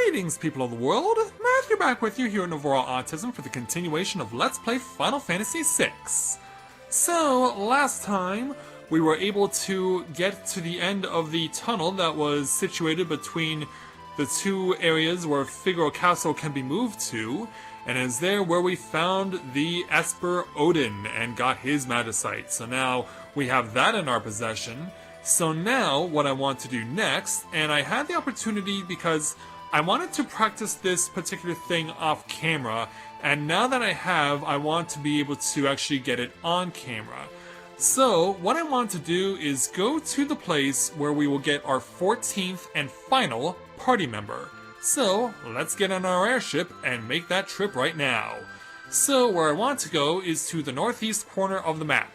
Greetings, people of the world! Matthew back with you here in Overall Autism for the continuation of Let's Play Final Fantasy VI. So, last time, we were able to get to the end of the tunnel that was situated between the two areas where Figaro Castle can be moved to, and it's there where we found the Esper Odin and got his Magicite. So now we have that in our possession. So now, what I want to do next, and I had the opportunity because I wanted to practice this particular thing off camera, and now that I have, I want to be able to actually get it on camera. So, what I want to do is go to the place where we will get our 14th and final party member. So, let's get on our airship and make that trip right now. So, where I want to go is to the northeast corner of the map,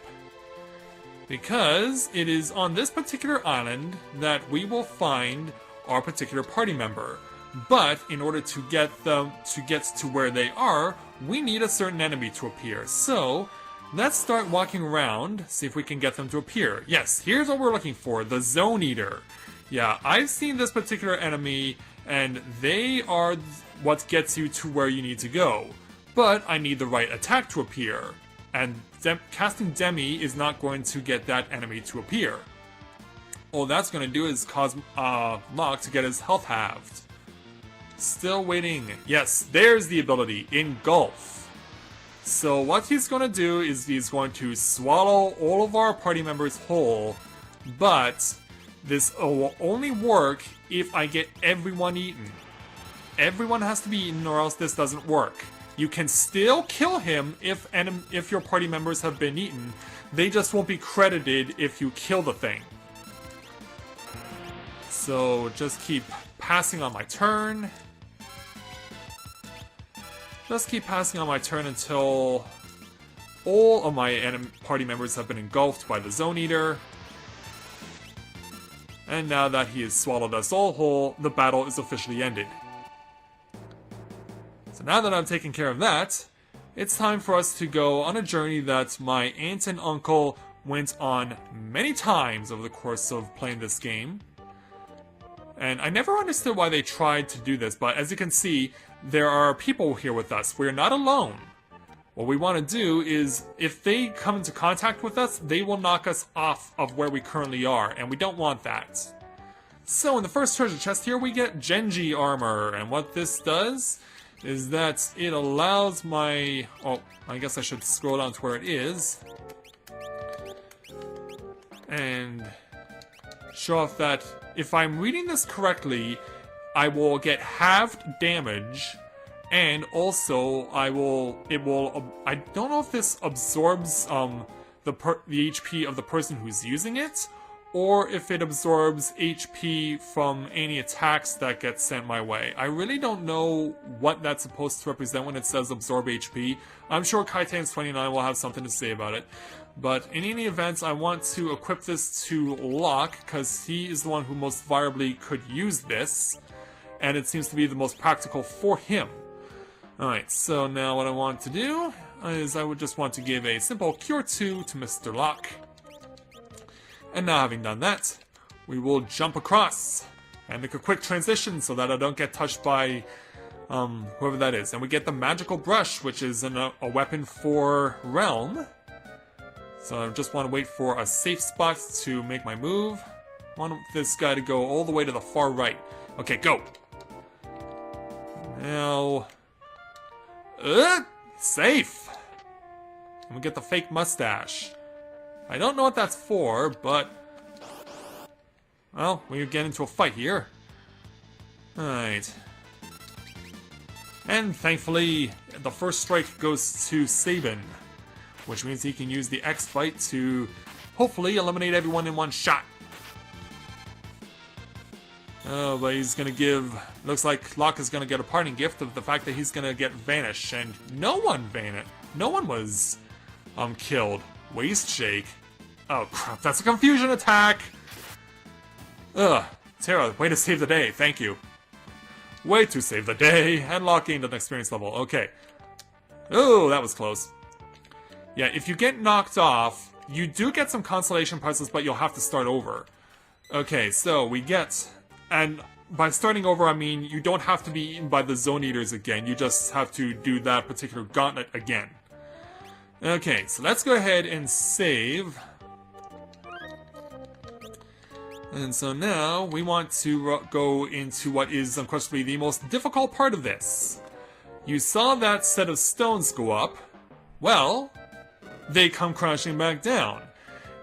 because it is on this particular island that we will find our particular party member. But in order to get to where they are, we need a certain enemy to appear. So let's start walking around, see if we can get them to appear. Yes, here's what we're looking for, the Zone Eater. Yeah, I've seen this particular enemy, and they are what gets you to where you need to go. But I need the right attack to appear, and casting Demi is not going to get that enemy to appear. All that's going to do is cause Locke to get his health halved. Still waiting. Yes, there's the ability, Engulf. So what he's going to do is he's going to swallow all of our party members whole, but this will only work if I get everyone eaten. Everyone has to be eaten or else this doesn't work. You can still kill him if your party members have been eaten. They just won't be credited if you kill the thing. So just keep passing on my turn. Just keep passing on my turn until all of my party members have been engulfed by the Zone Eater. And now that he has swallowed us all whole, the battle is officially ended. So now that I've taken care of that, it's time for us to go on a journey that my aunt and uncle went on many times over the course of playing this game. And I never understood why they tried to do this, but as you can see, there are people here with us. We're not alone. What we want to do is, if they come into contact with us, they will knock us off of where we currently are, and we don't want that. So in the first treasure chest here, we get Genji armor, and what this does is that it allows my... Oh, I guess I should scroll down to where it is. And show off that if I'm reading this correctly, I will get halved damage, and also I don't know if this absorbs the HP of the person who's using it, or if it absorbs HP from any attacks that get sent my way. I really don't know what that's supposed to represent when it says absorb HP. I'm sure Kaitains29 will have something to say about it. But in any event, I want to equip this to Locke, because he is the one who most viably could use this, and it seems to be the most practical for him. Alright, so now what I want to do is I would just want to give a simple Cure 2 to Mr. Locke. And now having done that, we will jump across and make a quick transition so that I don't get touched by whoever that is. And we get the Magical Brush, which is a weapon for Realm. So I just want to wait for a safe spot to make my move. I want this guy to go all the way to the far right. Okay, go! Now... safe! And we get the fake mustache. I don't know what that's for, but... well, we get into a fight here. Alright. And thankfully, the first strike goes to Sabin, which means he can use the X-Fight to hopefully eliminate everyone in one shot. Oh, but he's gonna give... looks like Locke is gonna get a parting gift of the fact that he's gonna get Vanish, and no one was killed. Waist Shake. Oh crap, that's a confusion attack! Ugh, Terra, way to save the day, thank you. Way to save the day, and Locke gained an experience level, okay. Oh, that was close. Yeah, if you get knocked off, you do get some consolation puzzles, but you'll have to start over. Okay, so we get... and by starting over, I mean you don't have to be eaten by the Zone Eaters again. You just have to do that particular gauntlet again. Okay, so let's go ahead and save. And so now we want to go into what is unquestionably the most difficult part of this. You saw that set of stones go up. Well, they come crashing back down.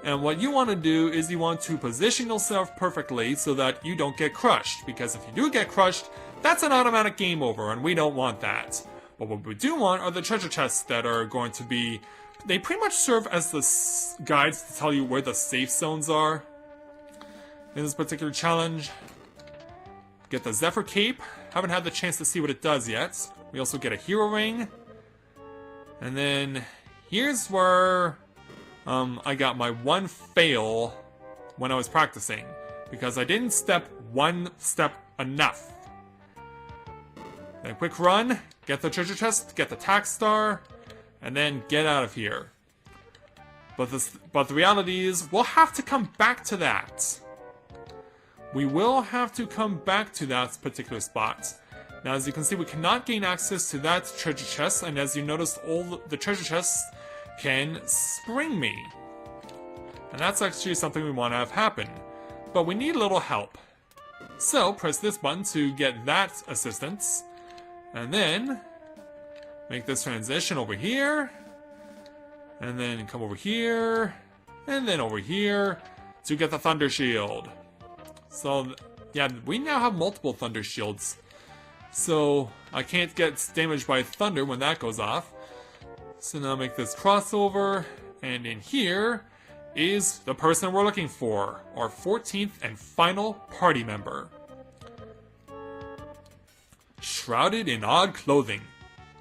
And what you want to do is you want to position yourself perfectly so that you don't get crushed. Because if you do get crushed, that's an automatic game over, and we don't want that. But what we do want are the treasure chests that are going to be... They pretty much serve as the guides to tell you where the safe zones are. In this particular challenge, get the Zephyr Cape. Haven't had the chance to see what it does yet. We also get a Hero Ring. And then here's where I got my one fail when I was practicing. Because I didn't step one step enough. Then quick run, get the treasure chest, get the tax star, and then get out of here. But the reality is, we'll have to come back to that. We will have to come back to that particular spot. Now, as you can see, we cannot gain access to that treasure chest, and as you noticed, all the treasure chests can spring me. And that's actually something we want to have happen. But we need a little help. So, press this button to get that assistance. And then, make this transition over here. And then come over here. And then over here to get the Thunder Shield. So, yeah, we now have multiple Thunder Shields. So, I can't get damaged by Thunder when that goes off. So now make this crossover. And in here is the person we're looking for. Our 14th and final party member. Shrouded in odd clothing.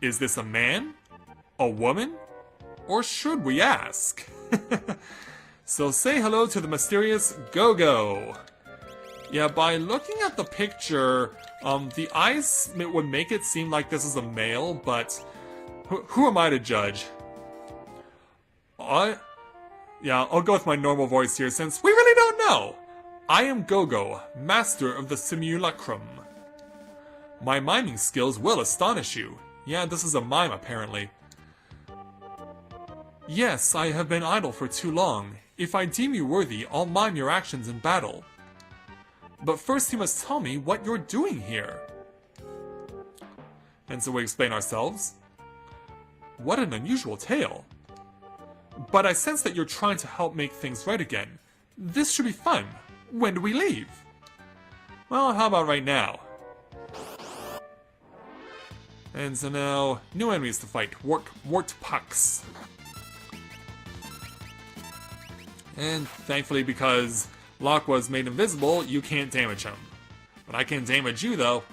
Is this a man? A woman? Or should we ask? So say hello to the mysterious Gogo. Yeah, by looking at the picture, the eyes would make it seem like this is a male, but who am I to judge? Yeah, I'll go with my normal voice here since we really don't know. I am Gogo, master of the simulacrum. My miming skills will astonish you. Yeah, this is a mime apparently. Yes, I have been idle for too long. If I deem you worthy, I'll mime your actions in battle. But first you must tell me what you're doing here. And so we explain ourselves. What an unusual tale. But I sense that you're trying to help make things right again. This should be fun. When do we leave? Well, how about right now? And so now, new enemies to fight. Wart Pucks. And thankfully, because Locke was made invisible, you can't damage him. But I can damage you, though.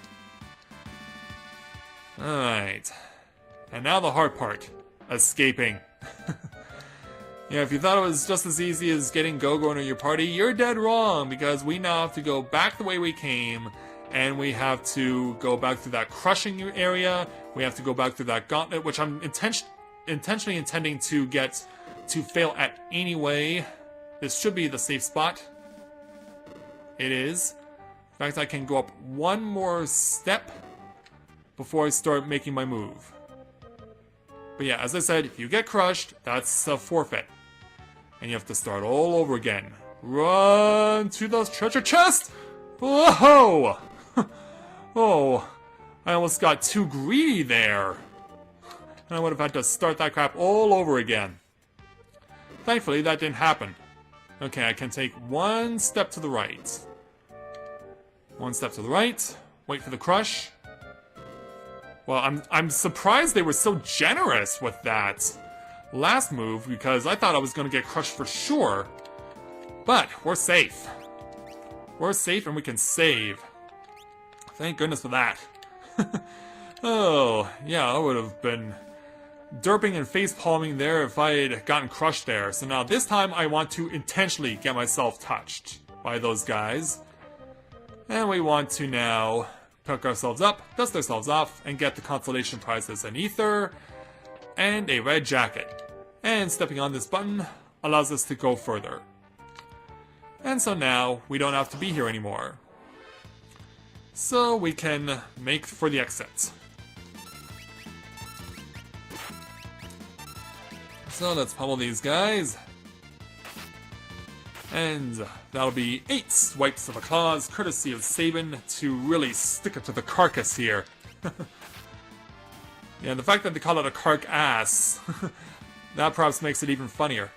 Alright. And now the hard part. Escaping. Yeah, if you thought it was just as easy as getting Gogo into your party, you're dead wrong, because we now have to go back the way we came, and we have to go back through that crushing area, we have to go back through that gauntlet, which I'm intentionally intending to get to fail at anyway. This should be the safe spot. It is. In fact, I can go up one more step before I start making my move. But yeah, as I said, if you get crushed, that's a forfeit. And you have to start all over again. Run to those treasure chests! Whoa! Oh, I almost got too greedy there. And I would have had to start that crap all over again. Thankfully, that didn't happen. Okay, I can take one step to the right. One step to the right. Wait for the crush. Well, I'm surprised they were so generous with that last move, because I thought I was going to get crushed for sure. But we're safe. We're safe and we can save. Thank goodness for that. Oh, yeah, I would have been derping and face-palming there if I had gotten crushed there. So now this time I want to intentionally get myself touched by those guys. And we want to now pick ourselves up, dust ourselves off, and get the consolation prizes: an ether and a red jacket. And stepping on this button allows us to go further. And so now we don't have to be here anymore. so we can make for the exit. So let's pummel these guys. And that'll be 8 swipes of the claws, courtesy of Sabin, to really stick it to the carcass here. Yeah, and the fact that they call it a carcass, that perhaps makes it even funnier.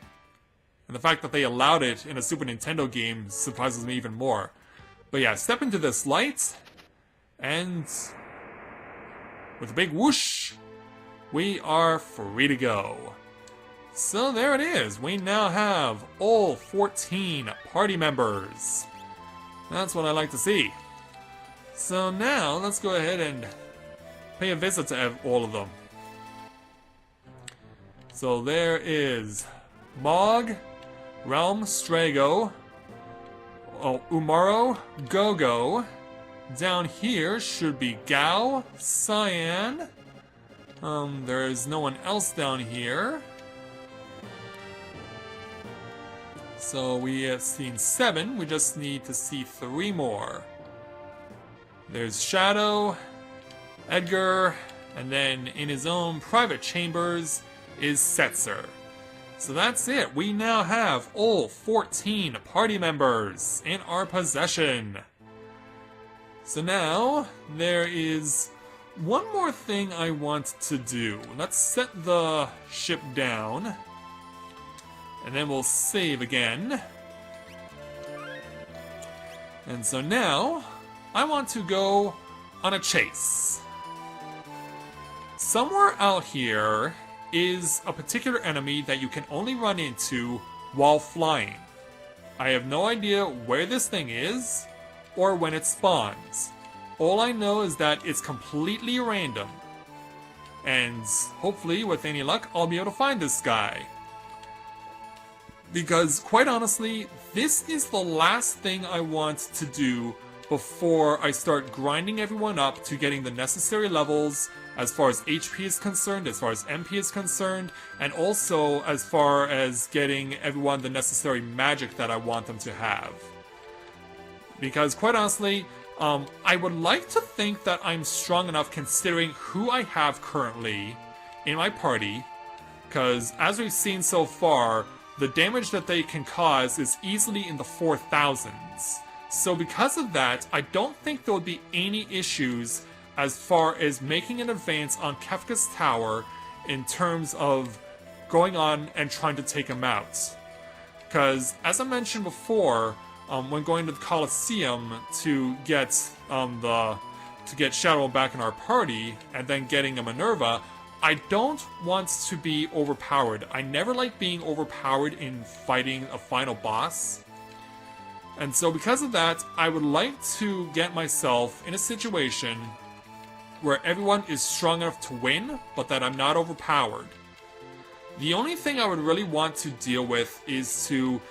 And the fact that they allowed it in a Super Nintendo game surprises me even more. But yeah, step into this light, and with a big whoosh, we are free to go. So there it is, we now have all 14 party members. That's what I like to see. So now, let's go ahead and pay a visit to all of them. So there is Mog, Realm, Strago, Umaro, Gogo. Down here should be Gao, Cyan. There is no one else down here. So we have seen 7, we just need to see 3 more. There's Shadow, Edgar, and then in his own private chambers is Setzer. So that's it, we now have all 14 party members in our possession. So now, there is one more thing I want to do. Let's set the ship down. And then we'll save again. And so now, I want to go on a chase. Somewhere out here is a particular enemy that you can only run into while flying. I have no idea where this thing is, or when it spawns. All I know is that it's completely random. And hopefully, with any luck, I'll be able to find this guy. Because, quite honestly, this is the last thing I want to do before I start grinding everyone up to getting the necessary levels as far as HP is concerned, as far as MP is concerned, and also as far as getting everyone the necessary magic that I want them to have. Because, quite honestly, I would like to think that I'm strong enough considering who I have currently in my party, because as we've seen so far, the damage that they can cause is easily in the 4,000s. So because of that, I don't think there would be any issues as far as making an advance on Kefka's Tower in terms of going on and trying to take him out. Because, as I mentioned before, when going to the Colosseum to get Shadow back in our party, and then getting a Minerva, I don't want to be overpowered. I never like being overpowered in fighting a final boss. And so because of that, I would like to get myself in a situation where everyone is strong enough to win, but that I'm not overpowered. The only thing I would really want to deal with is to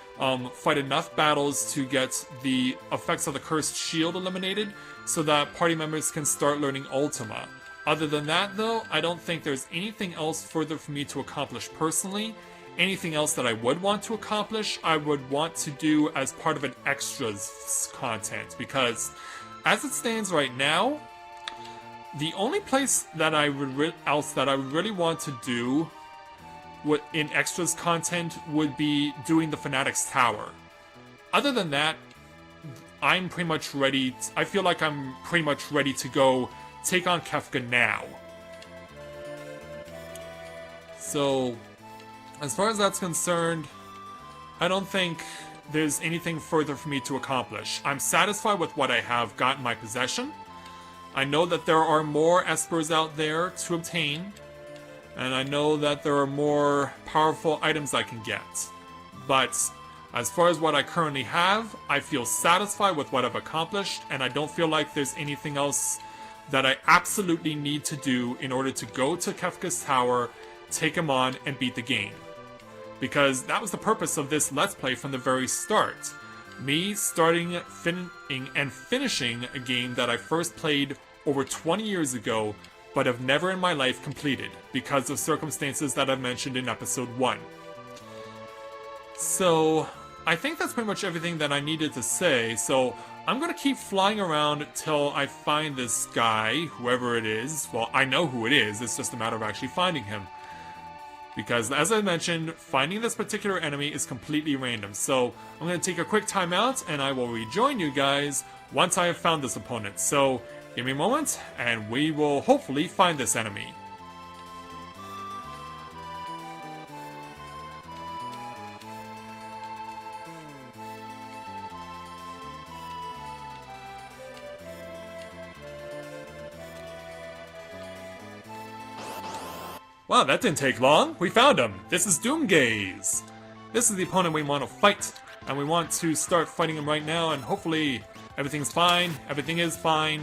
fight enough battles to get the effects of the Cursed Shield eliminated, so that party members can start learning Ultima. Other than that, though, I don't think there's anything else further for me to accomplish personally. Anything else that I would want to accomplish, I would want to do as part of an extras content, because as it stands right now, the only place that I would really want to do in extras content would be doing the Fanatic's Tower. Other than that, I'm pretty much ready. I feel like I'm pretty much ready to go take on Kefka now. So, as far as that's concerned, I don't think there's anything further for me to accomplish. I'm satisfied with what I have got in my possession. I know that there are more Espers out there to obtain, and I know that there are more powerful items I can get. But as far as what I currently have, I feel satisfied with what I've accomplished, and I don't feel like there's anything else that I absolutely need to do in order to go to Kefka's Tower, take him on, and beat the game. Because that was the purpose of this Let's Play from the very start. Me starting, and finishing a game that I first played over 20 years ago, but have never in my life completed, because of circumstances that I've mentioned in episode 1. So, I think that's pretty much everything that I needed to say, so I'm gonna keep flying around till I find this guy, whoever it is. Well, I know who it is, it's just a matter of actually finding him. Because, as I mentioned, finding this particular enemy is completely random. So, I'm gonna take a quick time out, and I will rejoin you guys once I have found this opponent. So, give me a moment, and we will hopefully find this enemy. Wow, that didn't take long. We found him. This is Doomgaze. This is the opponent we want to fight, and we want to start fighting him right now, and hopefully everything's fine. Everything is fine.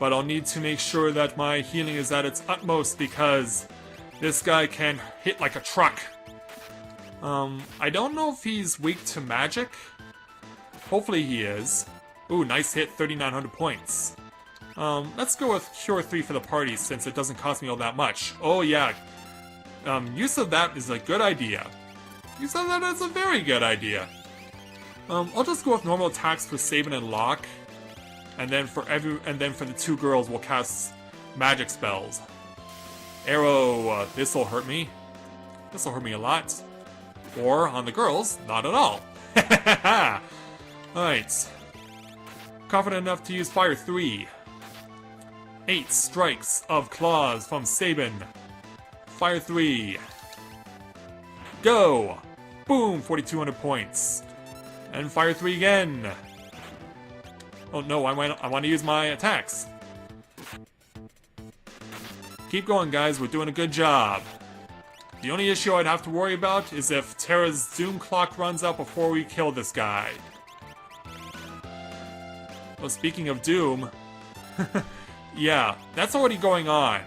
But I'll need to make sure that my healing is at its utmost because this guy can hit like a truck. I don't know if he's weak to magic. Hopefully he is. Ooh, nice hit, 3,900 points. Let's go with Cure 3 for the party since it doesn't cost me all that much. Oh yeah, use of that is a good idea. Use of that is a very good idea. I'll just go with normal attacks for Sabin and Locke, and then for the two girls we'll cast magic spells. Arrow, this'll hurt me. This'll hurt me a lot. Or on the girls, not at all. Alright. Confident enough to use Fire 3. 8 strikes of claws from Sabin. Fire 3. Go! Boom! 4,200 points. And Fire 3 again. Oh no, I want to use my attacks. Keep going, guys. We're doing a good job. The only issue I'd have to worry about is if Terra's Doom Clock runs out before we kill this guy. Well, speaking of Doom... yeah, that's already going on.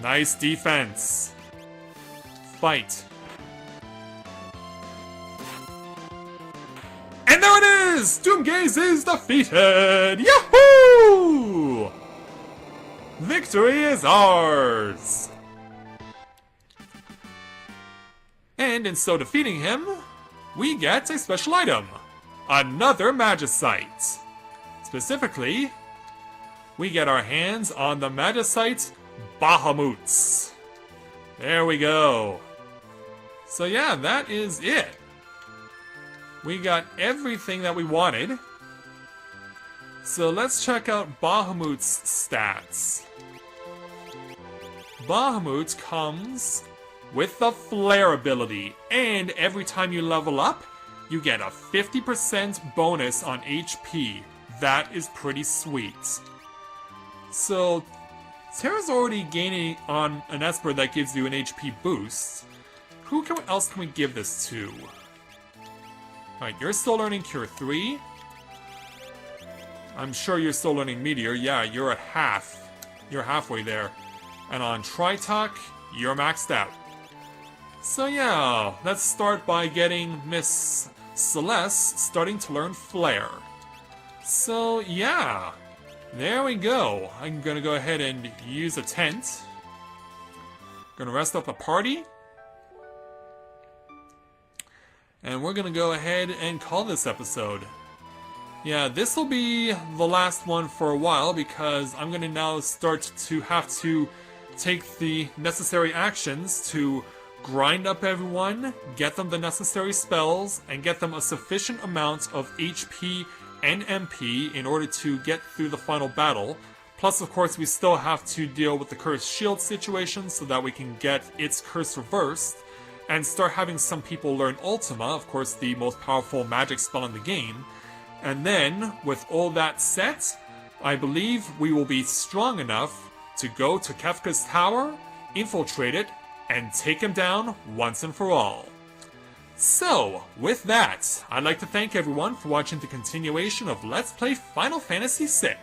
Nice defense. Fight. And there it is! Doomgaze is defeated! Yahoo! Victory is ours! And in so defeating him, we get a special item. Another Magicite. Specifically, we get our hands on the Magicite Bahamut's. There we go. So yeah, that is it. We got everything that we wanted. So let's check out Bahamut's stats. Bahamut comes with the Flare ability, and every time you level up, you get a 50% bonus on HP. That is pretty sweet. So, Terra's already gaining on an Esper that gives you an HP boost. Who else can we give this to? Alright, you're still learning Cure 3. I'm sure you're still learning Meteor. Yeah, you're at half. You're halfway there. And on Tritalk, you're maxed out. So yeah, let's start by getting Miss Celeste starting to learn Flare. So yeah, there we go. I'm gonna go ahead and use a tent. Gonna rest up the party. And we're gonna go ahead and call this episode. Yeah, this will be the last one for a while because I'm gonna now start to have to take the necessary actions to grind up everyone, get them the necessary spells, and get them a sufficient amount of HP and MP in order to get through the final battle. Plus, of course, we still have to deal with the Cursed Shield situation so that we can get its curse reversed, and start having some people learn Ultima, of course the most powerful magic spell in the game. And then, with all that set, I believe we will be strong enough to go to Kefka's tower, infiltrate it, and take him down once and for all. So, with that, I'd like to thank everyone for watching the continuation of Let's Play Final Fantasy VI.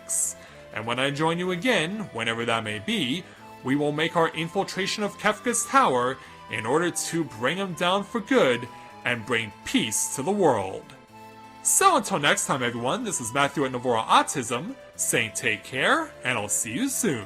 And when I join you again, whenever that may be, we will make our infiltration of Kefka's tower in order to bring him down for good and bring peace to the world. So until next time everyone, this is Matthew at Novora Autism, saying take care, and I'll see you soon.